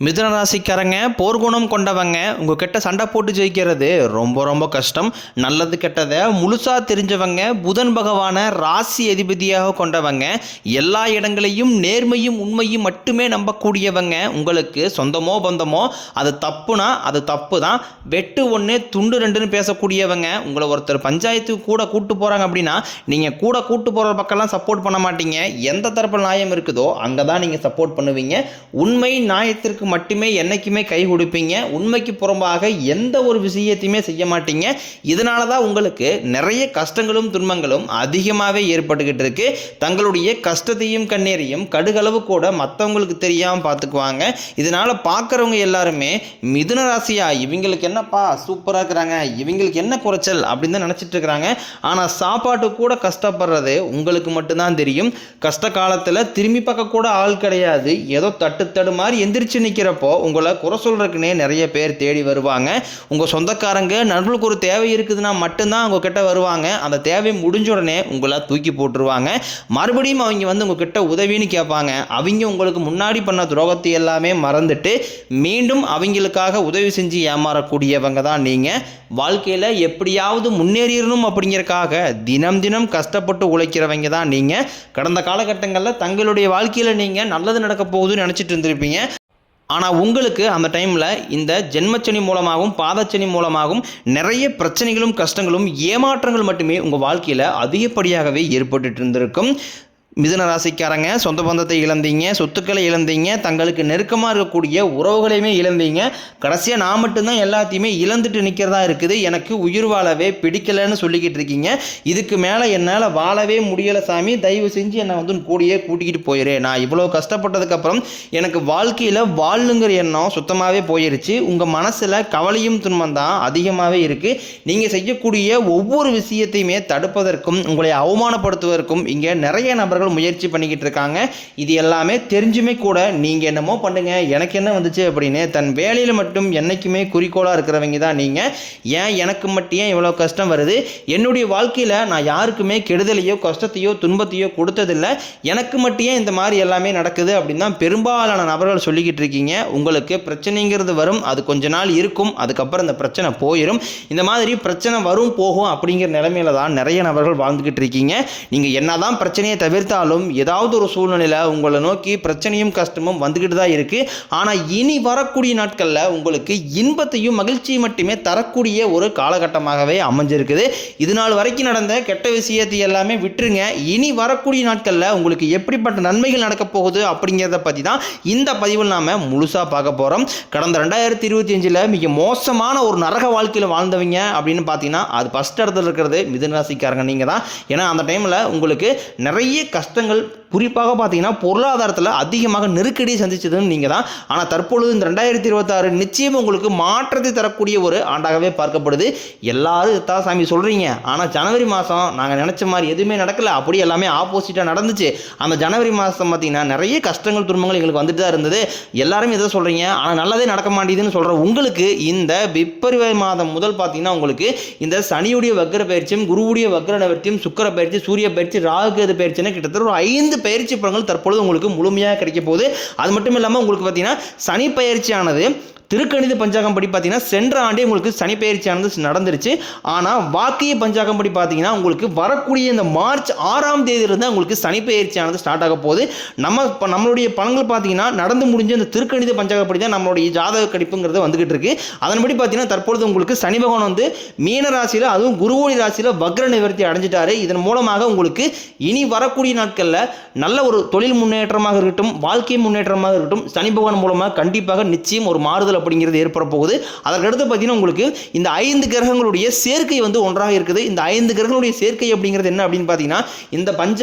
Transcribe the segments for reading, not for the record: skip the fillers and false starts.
மிதுன ராசிக்காரங்க போர்க்குணம் கொண்டவங்க உங்ககிட்ட சண்டை போட்டு ஜெயிக்கிறது ரொம்ப ரொம்ப கஷ்டம். நல்லது கெட்டதை முழுசாக தெரிஞ்சவங்க, புதன் பகவானை ராசி அதிபதியாக கொண்டவங்க, எல்லா இடங்களையும் நேர்மையும் உண்மையும் மட்டுமே நம்பக்கூடியவங்க. உங்களுக்கு சொந்தமோ பந்தமோ அது தப்புனா அது தப்பு தான், வெட்டு ஒன்று துண்டு ரெண்டுன்னு பேசக்கூடியவங்க. உங்களை ஒருத்தர் பஞ்சாயத்துக்கு கூட கூட்டு போகிறாங்க அப்படின்னா நீங்கள் கூட கூட்டு போகிற பக்கம்லாம் சப்போர்ட் பண்ண மாட்டீங்க. எந்த தரப்பு நியாயம் இருக்குதோ அங்கே தான் நீங்கள் சப்போர்ட் பண்ணுவீங்க. உண்மை நியாயத்திற்கு மட்டுமே என்னைக்குமே கை கொடுப்பீங்க. உண்மைக்கு புறம்பாக எந்த ஒரு விஷயத்தையுமே செய்ய மாட்டீங்க. இதனால தான் உங்களுக்கு நிறைய கஷ்டங்களும் துன்பங்களும் அதிகமாகவே ஏற்பட்டுக்கிட்டு இருக்கு. தங்களுடைய கஷ்டத்தையும் கண்ணீரையும் கடுகளவு கூட மற்றவங்களுக்கு தெரியாமல் பார்த்துக்குவாங்க. இதனால பார்க்குறவங்க எல்லாருமே மிதுன ராசியா இவங்களுக்கு என்னப்பா சூப்பராக இருக்கிறாங்க, இவங்களுக்கு என்ன குறைச்சல் அப்படின்னு தான் நினச்சிட்டு இருக்கிறாங்க. ஆனால் சாப்பாட்டு கூட கஷ்டப்படுறது உங்களுக்கு மட்டும்தான் தெரியும். கஷ்ட காலத்தில் திரும்பி பார்க்க கூட ஆள் கிடையாது. ஏதோ தட்டு மாதிரி எந்திரிச்சு நிற்கிறப்போ உங்களை குறை சொல்றதுக்குன்னே நிறைய பேர் தேடி வருவாங்க. உங்கள் சொந்தக்காரங்க நண்பர்களுக்கு ஒரு தேவை இருக்குதுன்னா மட்டும்தான் உங்ககிட்ட வருவாங்க. அந்த தேவை முடிஞ்ச உடனே உங்களை தூக்கி போட்டுருவாங்க. மறுபடியும் அவங்க வந்து உங்ககிட்ட உதவின்னு கேட்பாங்க. அவங்க உங்களுக்கு முன்னாடி பண்ண துரோகத்தை எல்லாமே மறந்துட்டு மீண்டும் அவங்களுக்காக உதவி செஞ்சு ஏமாறக்கூடியவங்க தான் நீங்கள். வாழ்க்கையில் எப்படியாவது முன்னேறிடணும் அப்படிங்கிறக்காக தினம் தினம் கஷ்டப்பட்டு உழைக்கிறவங்க தான் நீங்கள். கடந்த காலகட்டங்களில் தங்களுடைய வாழ்க்கையில் நீங்கள் நல்லது நடக்க போகுதுன்னு நினச்சிட்டு இருந்திருப்பீங்க. ஆனால் உங்களுக்கு அந்த டைமில் இந்த ஜென்மச்சனி மூலமாகவும் பாதச்சனி மூலமாகவும் நிறைய பிரச்சனைகளும் கஷ்டங்களும் ஏமாற்றங்கள் மட்டுமே உங்கள் வாழ்க்கையில் அதிகப்படியாகவே ஏற்பட்டு இருந்திருக்கும். மிதுன ராசிக்காரங்க சொந்த பந்தத்தை இழந்தீங்க, சொத்துக்களை இழந்தீங்க, தங்களுக்கு நெருக்கமாக இருக்கக்கூடிய உறவுகளையுமே இழந்தீங்க. கடைசியாக நான் மட்டும்தான் எல்லாத்தையுமே இழந்துட்டு நிற்கிறதா இருக்குது, எனக்கு உயிர் வாழவே பிடிக்கலைன்னு சொல்லிக்கிட்டு இருக்கீங்க. இதுக்கு மேலே என்னால் வாழவே முடியலை சாமி, தயவு செஞ்சு என்னை வந்து கூடியே கூட்டிக்கிட்டு போயிரு. நான் இவ்வளோ கஷ்டப்பட்டதுக்கப்புறம் எனக்கு வாழ்க்கையில் வாழணுங்கிற எண்ணம் சுத்தமாகவே போயிடுச்சு. உங்கள் மனசில் கவலையும் துன்பம் தான் அதிகமாகவே இருக்குது. நீங்கள் செய்யக்கூடிய ஒவ்வொரு விஷயத்தையுமே தடுப்பதற்கும் உங்களை அவமானப்படுத்துவதற்கும் இங்கே நிறைய நபர்கள் முயற்சி பண்ணிக்கிட்டு இருக்காங்க. இது எல்லாமே தெரிஞ்சுமே கூட நீங்க என்னமோ பண்ணுங்க, எனக்கு என்ன வந்துச்சு அப்படின்னு தன் வேலையில மட்டும் என்னைக்குமே குறிக்கோளா இருக்கிறவங்க தான் நீங்க. ஏன் எனக்கு மட்டும் ஏன் இவ்வளவு கஷ்டம் வருது, என்னுடைய வாழ்க்கையில நான் யாருக்குமே கெடுதலையோ கஷ்டத்தையோ துன்பத்தையோ கொடுத்ததில்லை, எனக்கு மட்டும் ஏன் இந்த மாதிரி எல்லாமே நடக்குது அப்படின்னு தான் பெரும்பாலான நபர்கள் சொல்லிக்கிட்டு இருக்கீங்க. உங்களுக்கு பிரச்சனைங்கிறது வரும், அது கொஞ்ச நாள் இருக்கும், அதுக்கப்புறம் இந்த பிரச்சனை போயிடும். இந்த மாதிரி பிரச்சனை வரும் போகும் அப்படிங்கிற நிலைமையில தான் நிறைய நபர்கள் வாழ்ந்துகிட்டு இருக்கீங்க. நீங்க என்னதான் பிரச்சனையை தவிர்த்து ஏதாவது ஒரு சூழ்நிலையில உங்களை நோக்கி பிரச்சனையும் கஷ்டமும் வந்துகிட்டு தான் இருக்கு. ஆனா இனி வரக்கூடிய நாட்கள்ல உங்களுக்கு இன்பத்தையும் மகிழ்ச்சியும் மட்டுமே தரக்கூடிய ஒரு காலகட்டமாகவே அமைஞ்சிருக்குது. இது நாள் வரைக்கும் நடந்த கெட்ட விஷயத்தை எல்லாமே விட்டுருங்க. இனி வரக்கூடிய நாட்கள்ல உங்களுக்கு எப்படிப்பட்ட நன்மைகள் நடக்க போகுது அப்படிங்கிறத பத்தி தான் இந்த பதிவில் நாம முழுசா பார்க்க போறோம். கடந்த 2025 மிக மோசமான ஒரு நரக வாழ்க்கையில் வாழ்ந்தவங்க அப்படின்னு பார்த்தீங்கன்னா அது ஃபர்ஸ்ட் இடத்துல இருக்கிறது மிதுன ராசிக்காரங்க நீங்க தான். ஏன்னா அந்த டைம்ல உங்களுக்கு நிறைய கஷ்டங்கள், குறிப்பாக பார்த்தீங்கன்னா பொருளாதாரத்தில் அதிகமாக நெருக்கடியை சந்திச்சதுன்னு நீங்கள் தான். ஆனால் தற்பொழுது இந்த 2026 நிச்சயம் உங்களுக்கு மாற்றத்தை தரக்கூடிய ஒரு ஆண்டாகவே பார்க்கப்படுது. எல்லாரும் இதான் சாமி சொல்கிறீங்க, ஆனால் ஜனவரி மாதம் நாங்கள் நினச்ச மாதிரி எதுவுமே நடக்கலை, அப்படி எல்லாமே ஆப்போசிட்டாக நடந்துச்சு. அந்த ஜனவரி மாதம் பார்த்தீங்கன்னா நிறைய கஷ்டங்கள் துன்பங்கள் எங்களுக்கு வந்துட்டு தான் இருந்தது. எல்லாரும் இதை சொல்கிறீங்க, ஆனால் நல்லதே நடக்க மாட்டேங்குதுன்னு சொல்கிற உங்களுக்கு இந்த பிப்ரவரி மாதம் முதல் பார்த்தீங்கன்னா உங்களுக்கு இந்த சனியுடைய வக்ர பயிற்சியும் குருவுடைய வக்ர நிவர்த்தியும் சுக்கிர பயிற்சி சூரிய பயிற்சி ராகுகேது பயிற்சின்னு கிட்டத்தட்ட ஒரு 5 பயிற்சி பலன்கள் தற்பொழுது உங்களுக்கு முழுமையாக கிடைக்க போகுது. அது மட்டும் இல்லாமல் உங்களுக்கு பார்த்தீங்கன்னா சனி பயிற்சியானது திருக்கணித பஞ்சாங்கம் படி பார்த்தீங்கன்னா சென்ற ஆண்டே உங்களுக்கு சனி பயிற்சியானது நடந்துருச்சு. ஆனால் வாக்கிய பஞ்சாங்கம் படி பார்த்தீங்கன்னா உங்களுக்கு வரக்கூடிய இந்த மார்ச் 6ஆம் தேதியிலிருந்து உங்களுக்கு சனி பயிற்சியானது ஸ்டார்ட் ஆக போகுது. நம்மளுடைய பலன்கள் பார்த்தீங்கன்னா நடந்து முடிஞ்ச இந்த திருக்கணித பஞ்சாங்கப்படி தான் நம்மளுடைய ஜாதக கணிப்புங்கிறது வந்துகிட்டு இருக்கு. அதன்படி பார்த்தீங்கன்னா தற்பொழுது உங்களுக்கு சனி பகவான் வந்து மீன ராசியில் அதுவும் குருவோடி ராசியில் வக்ர நிவர்த்தி அடைஞ்சிட்டாரு. இதன் மூலமாக உங்களுக்கு இனி வரக்கூடிய நாட்களில் நல்ல ஒரு தொழில் முன்னேற்றமாக இருக்கட்டும், வாழ்க்கை முன்னேற்றமாக இருக்கட்டும், சனி பகவான் மூலமாக கண்டிப்பாக நிச்சயம் ஒரு மாறுதல் அப்படிங்கிறது ஏற்பட போகுது. அதற்கடுத்து பார்த்தீங்கன்னா உங்களுக்கு இந்த 5 கிரகங்களுடைய சேர்க்கை வந்து ஒன்றாக இருக்குது. இந்த 5 கிரகங்களுடைய சேர்க்கை அப்படிங்கிறது என்ன அப்படின்னு பார்த்தீங்கன்னா இந்த பஞ்ச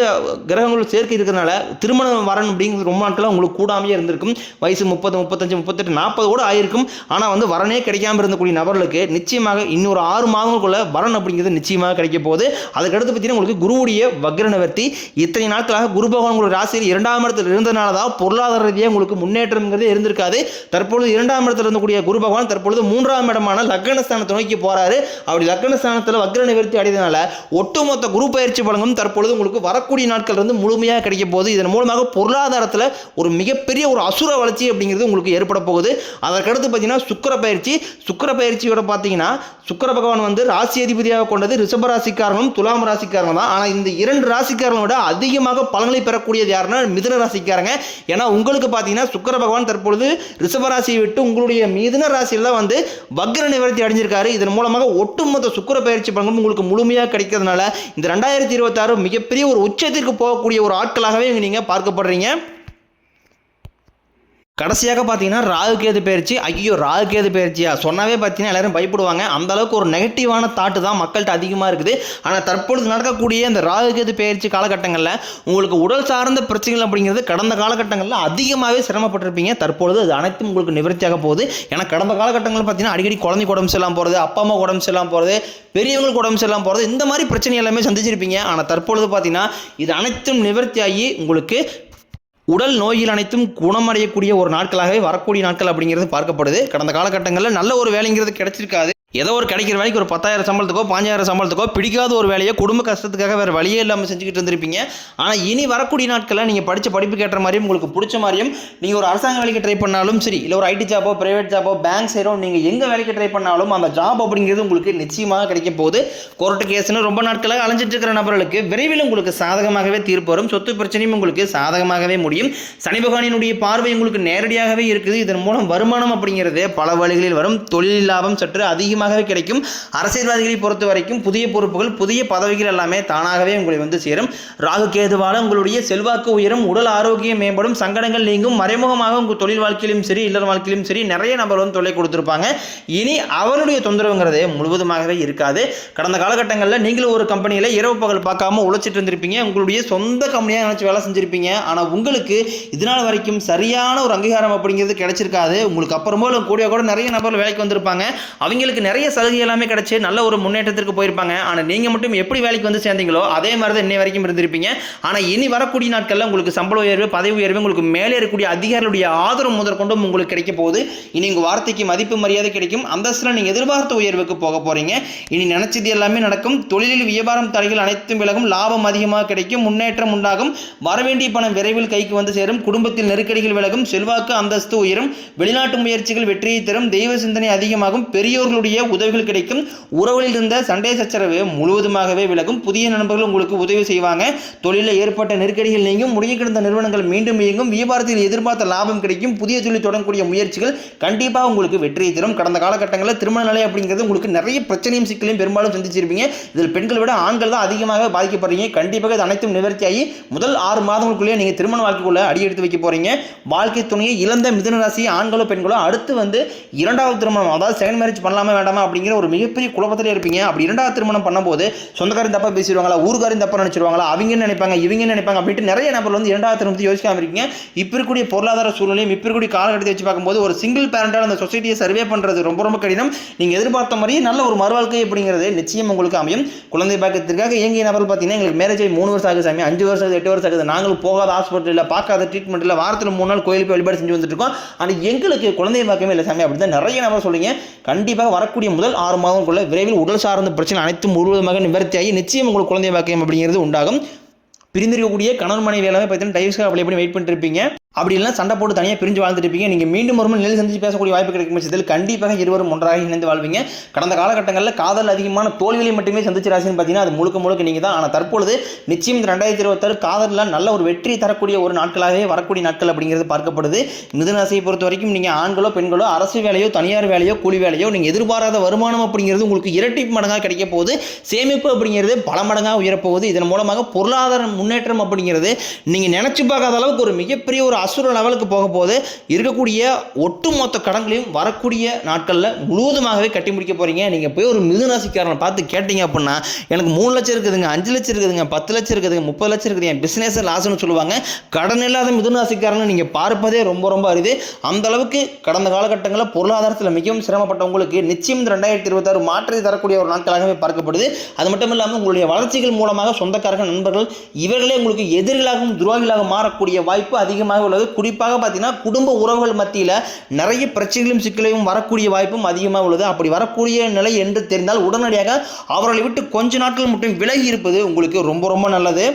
கிரகங்களோட சேர்க்கை இருக்கிறதுனால திருமணம் வரணும் அப்படிங்கிறது ரொம்ப நாட்களாக உங்களுக்கு கூடாமையே இருந்திருக்கும். வயசு 30, 35, 38, 40 கூட ஆயிருக்கும். ஆனால் வந்து வரனே கிடைக்காம இருந்தக்கூடிய நபர்களுக்கு நிச்சயமாக இன்னொரு 6 மாதங்களுக்குள்ள வரன் அப்படிங்கிறது நிச்சயமாக கிடைக்க போகுது. அதுக்கடுத்து பார்த்தீங்கன்னா உங்களுக்கு குருவுடைய வக்ர நிவர்த்தி, இத்தனை நாட்களாக குரு பகவான் உங்களுக்கு ராசியில் 2ஆம் இடத்தில் இருந்தனால தான் பொருளாதார ரீதியாக உங்களுக்கு முன்னேற்றம்ங்கிறது இருந்திருக்காது. தற்பொழுது 2ஆம் இடத்தில் இருந்தக்கூடிய குரு பகவான் தற்பொழுது 3ஆம் இடமான லக்னஸ்தானத்தை நோக்கி போறாரு. அப்படி லக்னஸ்தானத்தில் வக்ர நிவர்த்தி அடைந்தனால ஒட்டுமொத்த குரு பயிற்சி பலன்களும் தற்பொழுது உங்களுக்கு வரக்கூடிய நாட்கள் இருந்து முழுமையாக கிடைக்க போகுது. இதன் மூலமாக பொருளாதாரத்தில் ஒரு மிகப்பெரிய ஒரு அசுர வளர்ச்சி அப்படிங்கிறது உங்களுக்கு ஏற்பட போகுது. அதற்கடுத்து பார்த்தீங்கன்னா சுக்கிர பயிற்சியோட பார்த்தீங்கன்னா சுக்கிர பகவான் வந்து ராசி அதிபதியாக கொண்டது ரிஷப ராசிக்காரங்களும் துலாம் ராசிக்காரங்களும் தான். ஆனால் இந்த 2 ராசிக்காரங்களை விட அதிகமாக பலன்களை பெறக்கூடியது யாருன்னா மிதுன ராசிக்காரங்க. ஏன்னா உங்களுக்கு பார்த்தீங்கன்னா சுக்கிர பகவான் தற்பொழுது ரிஷப ராசியை விட்டு உங்களுடைய மிதுன ராசியில் தான் வந்து வக்ர நிவர்த்தி அடைஞ்சிருக்காரு. இதன் மூலமாக ஒட்டுமொத்த சுக்கிர பயிற்சி பலன்களும் உங்களுக்கு முழுமையாக கிடைக்கிறதுனால இந்த 2026 மிகப்பெரிய ஒரு உச்சத்திற்கு போகக்கூடிய ஒரு ஆட்களாகவே நீங்கள் பார்க்கப்படுறீங்க. கடைசியாக பார்த்தீங்கன்னா ராகுகேது பயிற்சி. ஐயோ ராகுகேது பயிற்சியா சொன்னாவே பார்த்தீங்கன்னா எல்லாரும் பயப்படுவாங்க. அந்த அளவுக்கு ஒரு நெகட்டிவான தாட்டு தான் மக்கள்கிட்ட அதிகமாக இருக்குது. ஆனால் தற்பொழுது நடக்கக்கூடிய இந்த ராகுகேது பயிற்சி காலகட்டங்களில் உங்களுக்கு உடல் சார்ந்த பிரச்சனைகள் அப்படிங்கிறது கடந்த காலகட்டங்களில் அதிகமாகவே சிரமப்பட்டிருப்பீங்க. தற்பொழுது அது அனைத்தும் உங்களுக்கு நிவர்த்தியாக போகுது. ஏன்னா கடந்த காலகட்டங்களில் பார்த்தீங்கன்னா அடிக்கடி குழந்தைக்கு உடம்பு சரியில்லாமல் போகிறது, அப்பா அம்மா உடம்பு சரியில்லாமல் போகிறது, பெரியவங்களுக்கு உடம்பு சரியில்லாமல் போகிறது, இந்த மாதிரி பிரச்சனை எல்லாமே சந்திச்சிருப்பீங்க. ஆனால் தற்பொழுது பார்த்தீங்கன்னா இது அனைத்தும் நிவர்த்தியாகி உங்களுக்கு உடல் நோய்கள் அனைத்தும் குணமடையக்கூடிய ஒரு நாட்களாகவே வரக்கூடிய நாட்கள் அப்படிங்கிறது பார்க்கப்படுது. கடந்த காலகட்டங்களில் நல்ல ஒரு வேலைங்கிறது கிடைச்சிருக்காது. ஏதோ ஒரு கிடைக்கிற வேலைக்கு ஒரு 10,000 சம்பளத்துக்கோ 5,000 சம்பளத்துக்கோ பிடிக்காத ஒரு வேலையை குடும்ப கஷ்டத்துக்காக வேறு வழியே இல்லாமல் செஞ்சுக்கிட்டு இருந்திருப்பீங்க. ஆனால் இனி வரக்கூடிய நாட்களில் நீங்கள் படித்த படிப்புக்கு ஏற்ற மாதிரியும் உங்களுக்கு பிடிச்ச மாதிரியும் நீங்கள் ஒரு அரசாங்க வேலைக்கு ட்ரை பண்ணாலும் சரி, இல்லை ஒரு ஐடி ஜாப்போ பிரைவேட் ஜாப்போ பேங்க் சைடோ நீங்கள் எங்கே வேலைக்கு ட்ரை பண்ணாலும் அந்த ஜாப் அப்படிங்கிறது உங்களுக்கு நிச்சயமாக கிடைக்க போகுது. கோர்ட்டு கேஸ்னு ரொம்ப நாட்களாக அலைஞ்சிட்டு இருக்கிற நபர்களுக்கு விரைவில் உங்களுக்கு சாதகமாகவே தீர்ப்பு வரும். சொத்து பிரச்சனையும் உங்களுக்கு சாதகமாகவே முடியும். சனி பகவானினுடைய பார்வை உங்களுக்கு நேரடியாகவே இருக்குது. இதன் மூலம் வருமானம் அப்படிங்கிறது பல வழிகளில் வரும். தொழில் லாபம் சற்று அதிகமாக கிடைக்கும். அரசியல்வாதிகளை பொறுத்த வரைக்கும் புதிய பொறுப்புகள் புதிய பதவிகள் எல்லாமே தானாகவே உங்களை வந்து சேரும். ராகு கேதுவால உங்களுடைய செல்வாக்கு உயரும், உடல் ஆரோக்கியம் மேம்படும், சங்கடங்கள் நீங்கும். மறைமுகமாக உங்கள் தொழில் வாழ்க்கையிலும் சரி இல்லற வாழ்க்கையிலும் சரி நிறைய நபர் வந்து தொல்லை கொடுத்துருப்பாங்க. இனி அவருடைய தொந்தரவுங்கிறதே முழுவதுமாகவே இருக்காது. கடந்த காலகட்டங்களில் நீங்களும் ஒரு கம்பெனியில் இரவு பகல் பார்க்காம உழைச்சிட்டு இருந்திருப்பீங்க. உங்களுடைய சொந்த கம்பெனியாக நினச்சி வேலை செஞ்சிருப்பீங்க. ஆனால் உங்களுக்கு இதனால் வரைக்கும் சரியான ஒரு அங்கீகாரம் அப்படிங்கிறது கிடைச்சிருக்காது. உங்களுக்கு அப்புறமா கூட நிறைய நபர்கள் வேலைக்கு வந்திருப்பாங்க. அவங்களுக்கு நிறைய சலுகை எல்லாமே கிடைச்சி நல்ல ஒரு முன்னேற்றத்திற்கு போயிருப்பாங்க. ஆனால் நீங்கள் மட்டும் எப்படி வேலைக்கு வந்து சேர்ந்தீங்களோ அதே மாதிரி தான் இன்னை வரைக்கும் இருந்திருப்பீங்க. ஆனால் இனி வரக்கூடிய நாட்களில் உங்களுக்கு சம்பள உயர்வு பதவி உயர்வு உங்களுக்கு மேலே இருக்கக்கூடிய அதிகாரிகளுடைய ஆதரவு முதற்கொண்டும் உங்களுக்கு கிடைக்க போகுது. இனி உங்கள் வார்த்தைக்கு மதிப்பு மரியாதை கிடைக்கும். அந்தஸ்தில் நீங்கள் எதிர்பார்த்த உயர்வுக்கு போக போகிறீங்க. இனி நினைச்சது எல்லாமே நடக்கும். தொழிலில் வியாபாரம் தடைகள் அனைத்தும் விலகும். லாபம் அதிகமாக கிடைக்கும். முன்னேற்றம் உண்டாகும். வரவேண்டிய பணம் விரைவில் கைக்கு வந்து சேரும். குடும்பத்தில் நெருக்கடிகள் விலகும். செல்வாக்கு அந்தஸ்து உயரும். வெளிநாட்டு முயற்சிகள் வெற்றியை தரும். தெய்வ சிந்தனை அதிகமாகும். பெரியோர்களுடைய உதவிகள் கிடைக்கும். உறவுகளில் இருந்த சண்டை சச்சரவு முழுவதுமாகவே விலகும். புதிய நண்பர்கள் உங்களுக்கு உதவி செய்வாங்க. தொழிலில் ஏற்பட்ட நெருக்கடிகள் நீங்கும். முடங்கி கிடந்த நிறுவனங்கள் மீண்டும் இயங்கும். வியாபாரத்தில் எதிர்பார்த்த லாபம் கிடைக்கும். புதிய தொழில் தொடங்கக்கூடிய முயற்சிகள் கண்டிப்பாக உங்களுக்கு வெற்றியை தரும். கடந்த காலகட்டங்களில் திருமண நிலை அப்படிங்கிறது உங்களுக்கு நிறைய பிரச்சனையும் சிக்கலையும் பெரும்பாலும் சந்திச்சிருப்பீங்க. இதில் பெண்களை விட ஆண்கள் தான் அதிகமாக பாதிக்கப்படுறீங்க. கண்டிப்பாக இது அனைத்தும் நிவர்த்தியாகி முதல் 6 மாதங்களுக்குள்ளே நீங்கள் திருமண வாழ்க்கைக்குள்ள அடி எடுத்து வைக்க போறீங்க. வாழ்க்கை துணையை இழந்த மிதுன ராசி ஆண்களோ பெண்களோ அடுத்து வந்து 2வது திருமணம் அதாவது செகண்ட் மேரேஜ் பண்ணலாமா வேண்டாமா அப்படிங்கிற ஒரு மிகப்பெரிய குழப்பத்திலே இருப்பீங்க. அப்படி 2வது திருமணம் பண்ணும்போது சொந்தக்காரன் தப்பா பேசிடுவாங்களா, ஊர்காரன் தப்பா நினைச்சிருவாங்களா, அவங்க நினைப்பாங்க இவங்க நினைப்பாங்க அப்படின்ட்டு நிறைய நபர் வந்து 2வது திருமணத்தை யோசிக்காம இருக்கீங்க. இப்போ இருக்கக்கூடிய பொருளாதார சூழ்நிலையும் இப்போ இருக்கக்கூடிய காலகட்டத்தை வச்சு பார்க்கும்போது ஒரு சிங்கிள் பேரண்டால் அந்த சொசைட்டியை சர்வே பண்ணுறது ரொம்ப ரொம்ப கடினம். நீங்கள் எதிர்பார்த்த மாதிரியே நல்ல ஒரு மறுவாழ்க்கை அப்படிங்கிறது நிச்சயம் உங்களுக்கு அமையும். குழந்தை பாக்கியத்திற்காக இயங்கிய நபர்கள் பார்த்தீங்கன்னா எங்களுக்கு மேரேஜ் 3 வருஷம் ஆகுது சாமி, 5 வருஷம் ஆகுது, 8 வருஷம் ஆகுது, நாங்களும் போகாத ஹாஸ்பிட்டலில் பார்க்காத ட்ரீட்மெண்ட் இல்லை, வாரத்தில் 3 நாள் கோயிலுக்கு வழிபாடு செஞ்சு வந்துட்டு இருக்கோம், ஆனால் எங்களுக்கு குழந்தை பாக்கியமே இல்லை சாமி அப்படி தான் நிறைய நபர் சொல்லுங்க. கண்டிப்பாக வரக்கூடிய முதல் 6 மாதங்களுக்குள்ள விரைவில் உடல் சார்ந்த பிரச்சனை அனைத்தும் முழுவதுமாக நிவர்த்தியாகி நிச்சயம் உங்களுக்கு குழந்தை பாக்கியம் அப்படிங்கிறது உண்டாகும். பிரிந்திருக்கக்கூடிய கணவன் மனைவி எல்லாமே பார்த்தீங்கன்னா டைவர்ஸ்க்காக அப்படி எப்படி வெயிட் பண்ணிட்டு இருப்பீங்க. அப்படி இல்லைனா சண்டை போட்டு தனியாக பிரிஞ்சு வாழ்ந்துட்டு இருப்பீங்க. நீங்கள் மீண்டும் ஒரு நிலையில் சந்திச்சு பேசக்கூடிய வாய்ப்பு கிடைக்கும் பட்சத்தில் கண்டிப்பாக இருவரும் ஒன்றாக இணைந்து வாழ்வீங்க. கடந்த காலகட்டங்களில் காதல் அதிகமான தோல்விகளை மட்டுமே சந்திச்சு ராசின்னு பார்த்தீங்கன்னா அது முழுக்க நீங்கள் தான். ஆனால் தற்பொழுது நிச்சயம் இந்த 2026 காதலில் நல்ல ஒரு வெற்றி தரக்கூடிய ஒரு நாட்களாகவே வரக்கூடிய நாட்கள் அப்படிங்கிறது பார்க்கப்படுது. மிதுன ராசியை பொறுத்த வரைக்கும் நீங்கள் ஆண்களோ பெண்களோ அரசு வேலையோ தனியார் வேலையோ கூலி வேலையோ நீங்கள் எதிர்பாராத வருமானம் அப்படிங்கிறது உங்களுக்கு இரட்டிப்பு மடங்காக கிடைக்க போகுது. சேமிப்பு அப்படிங்கிறது பல மடங்காக உயரப்போகுது. இதன் மூலமாக பொருளாதார முன்னேற்றம் அப்படிங்கிறது நீங்கள் நினைச்சு பார்க்காத அளவுக்கு ஒரு மிகப்பெரிய ஒரு அசுர லெவலுக்கு போக போது இருக்கக்கூடிய ஒட்டுமொத்த கடன்களையும் வரக்கூடிய நாட்களில் முழுவதுமாகவே கட்டி முடிக்க போகிறீங்க. நீங்கள் போய் ஒரு மிதுனராசிக்காரனை பார்த்து கேட்டீங்க அப்படின்னா எனக்கு 3 லட்சம் இருக்குதுங்க, 5 லட்சம் இருக்குதுங்க, 10 லட்சம் இருக்குதுங்க, 30 லட்சம் இருக்குது, என் பிஸ்னஸ் லாஸ்ன்னு சொல்லுவாங்க. கடன் இல்லாத மிதுனராசிக்காரனை நீங்கள் பார்ப்பதே ரொம்ப ரொம்ப அரிது. அந்த அளவுக்கு கடந்த காலகட்டங்களில் பொருளாதாரத்தில் மிகவும் சிரமப்பட்டவங்களுக்கு நிச்சயம் 2026 மாற்றி தரக்கூடிய ஒரு நாட்களாகவே பார்க்கப்படுது. அது மட்டும் இல்லாமல் உங்களுடைய வளர்ச்சிகள் மூலமாக சொந்தக்காரர்கள், நண்பர்கள் இவர்களே உங்களுக்கு எதிரிகளாகவும் துரோகிகளாக மாறக்கூடிய வாய்ப்பு அதிகமாக உள்ளது. குறிப்பாக பார்த்தீங்கன்னா குடும்ப உறவுகள் மத்தியில் நிறைய பிரச்சனைகளும் சிக்கலையும் வரக்கூடிய வாய்ப்பும் அதிகமாக உள்ளது. அப்படி வரக்கூடிய நிலை என்று தெரிந்தால் உடனடியாக அவர்களை விட்டு கொஞ்ச நாட்கள் மட்டும் விலகி இருப்பது உங்களுக்கு ரொம்ப ரொம்ப நல்லது.